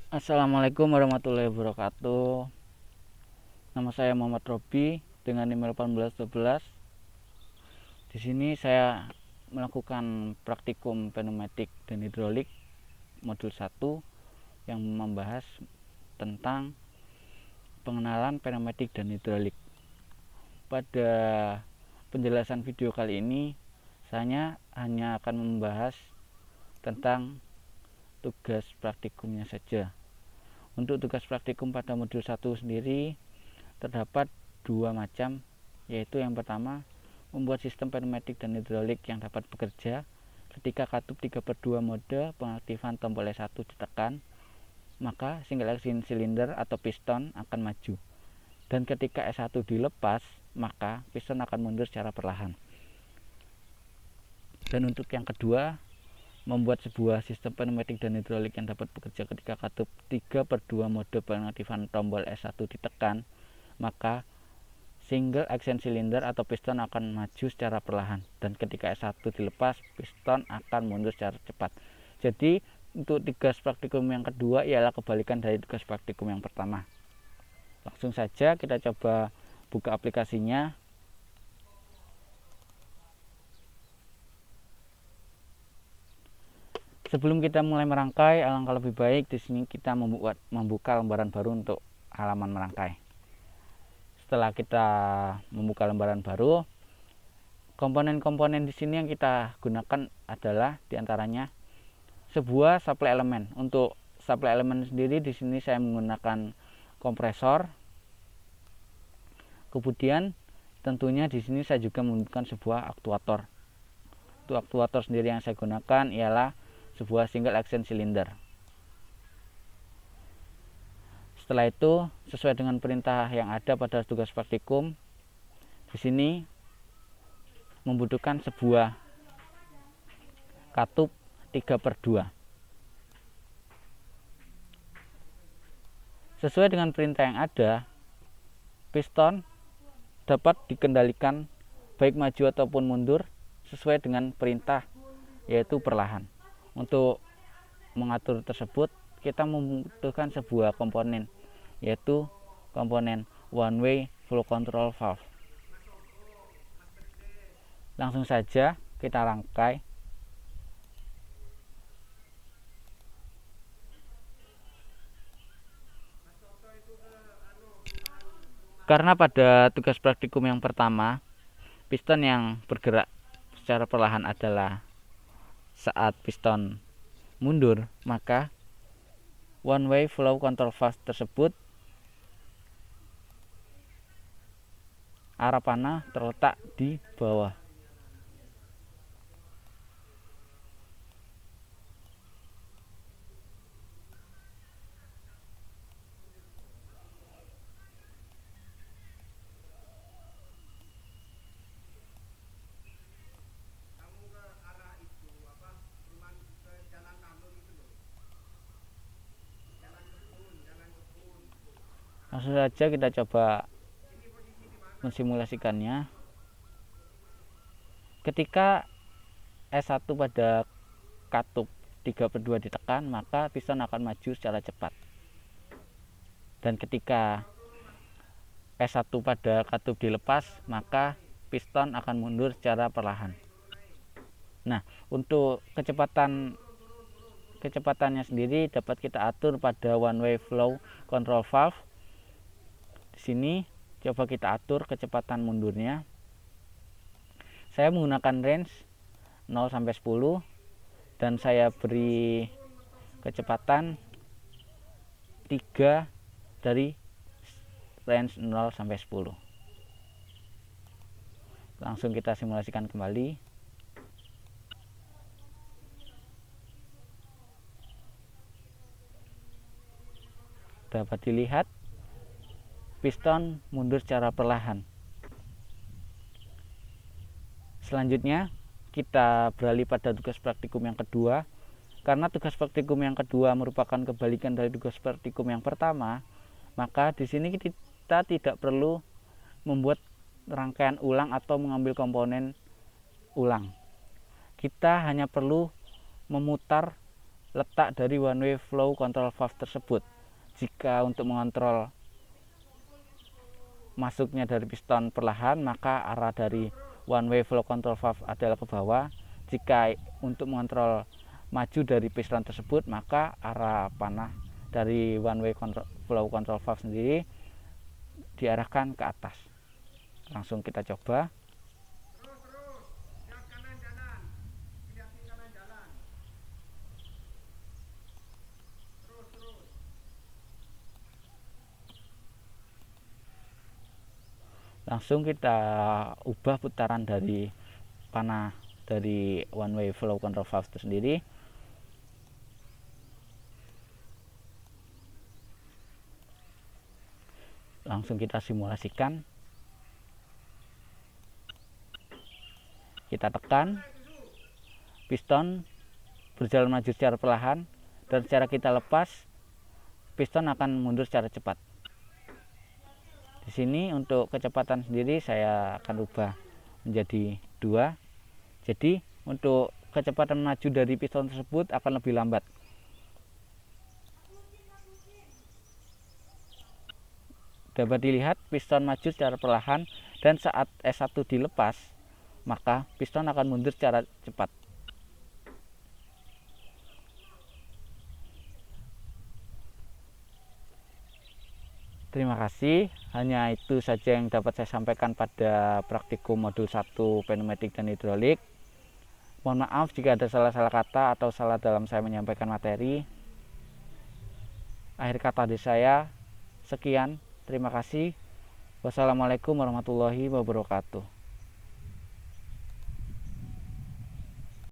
Assalamualaikum warahmatullahi wabarakatuh. Nama saya Muhammad Robi dengan email 1812. Di sini saya melakukan praktikum pneumatik dan hidrolik modul 1 yang membahas tentang pengenalan pneumatik dan hidrolik. Pada penjelasan video kali ini saya hanya akan membahas tentang tugas praktikumnya saja. Untuk tugas praktikum pada modul 1 sendiri terdapat dua macam, yaitu yang pertama membuat sistem pneumatik dan hidrolik yang dapat bekerja ketika katup 3/2 mode pengaktifan tombol S1 ditekan, maka single action cylinder atau piston akan maju, dan ketika S1 dilepas maka piston akan mundur secara perlahan. Dan untuk yang kedua, membuat sebuah sistem pneumatik dan hidrolik yang dapat bekerja ketika katup 3/2 mode pengaktifan tombol S1 ditekan, maka single action cylinder atau piston akan maju secara perlahan, dan ketika S1 dilepas piston akan mundur secara cepat. Jadi untuk tugas praktikum yang kedua ialah kebalikan dari tugas praktikum yang pertama. Langsung saja kita coba buka aplikasinya. Sebelum kita mulai merangkai, alangkah lebih baik di sini kita membuka lembaran baru untuk halaman merangkai. Setelah kita membuka lembaran baru, komponen-komponen di sini yang kita gunakan adalah diantaranya sebuah supply elemen. Untuk supply elemen sendiri di sini saya menggunakan kompresor. Kemudian tentunya di sini saya juga membutuhkan sebuah aktuator. Untuk aktuator sendiri yang saya gunakan ialah sebuah single action cylinder. Setelah itu, sesuai dengan perintah yang ada pada tugas praktikum, di sini membutuhkan sebuah katup 3/2. Sesuai dengan perintah yang ada, piston dapat dikendalikan baik maju ataupun mundur sesuai dengan perintah, yaitu perlahan. Untuk mengatur tersebut kita membutuhkan sebuah komponen, yaitu komponen one way flow control valve. Langsung saja kita rangkai. Karena pada tugas praktikum yang pertama piston yang bergerak secara perlahan adalah saat piston mundur, maka one way flow control valve tersebut arah panah terletak di bawah. Langsung saja kita coba mensimulasikannya. Ketika S1 pada katup 3/2 ditekan, maka piston akan maju secara cepat. Dan ketika S1 pada katup dilepas, maka piston akan mundur secara perlahan. Nah, untuk kecepatannya sendiri dapat kita atur pada one way flow control valve. Di sini coba kita atur kecepatan mundurnya. Saya menggunakan range 0 sampai 10 dan saya beri kecepatan 3 dari range 0 sampai 10. Langsung kita simulasikan kembali. Dapat dilihat piston mundur secara perlahan. Selanjutnya kita beralih pada tugas praktikum yang kedua. Karena tugas praktikum yang kedua merupakan kebalikan dari tugas praktikum yang pertama, maka di sini kita tidak perlu membuat rangkaian ulang atau mengambil komponen ulang. Kita hanya perlu memutar letak dari one way flow control valve tersebut. Jika untuk mengontrol masuknya dari piston perlahan, maka arah dari one way flow control valve adalah ke bawah. Jika untuk mengontrol maju dari piston tersebut, maka arah panah dari one way flow control valve sendiri diarahkan ke atas. Langsung kita coba. Langsung kita ubah putaran dari panah dari one way flow control valve itu sendiri. Langsung kita simulasikan. Kita tekan, piston berjalan maju secara perlahan, dan secara kita lepas, piston akan mundur secara cepat. Di sini untuk kecepatan sendiri saya akan ubah menjadi 2. Jadi untuk kecepatan maju dari piston tersebut akan lebih lambat. Dapat dilihat piston maju secara perlahan, dan saat S1 dilepas, maka piston akan mundur secara cepat. Terima kasih, hanya itu saja yang dapat saya sampaikan pada praktikum modul 1 pneumatik dan hidrolik. Mohon maaf jika ada salah-salah kata atau salah dalam saya menyampaikan materi. Akhir kata dari saya, sekian, terima kasih. Wassalamualaikum warahmatullahi wabarakatuh.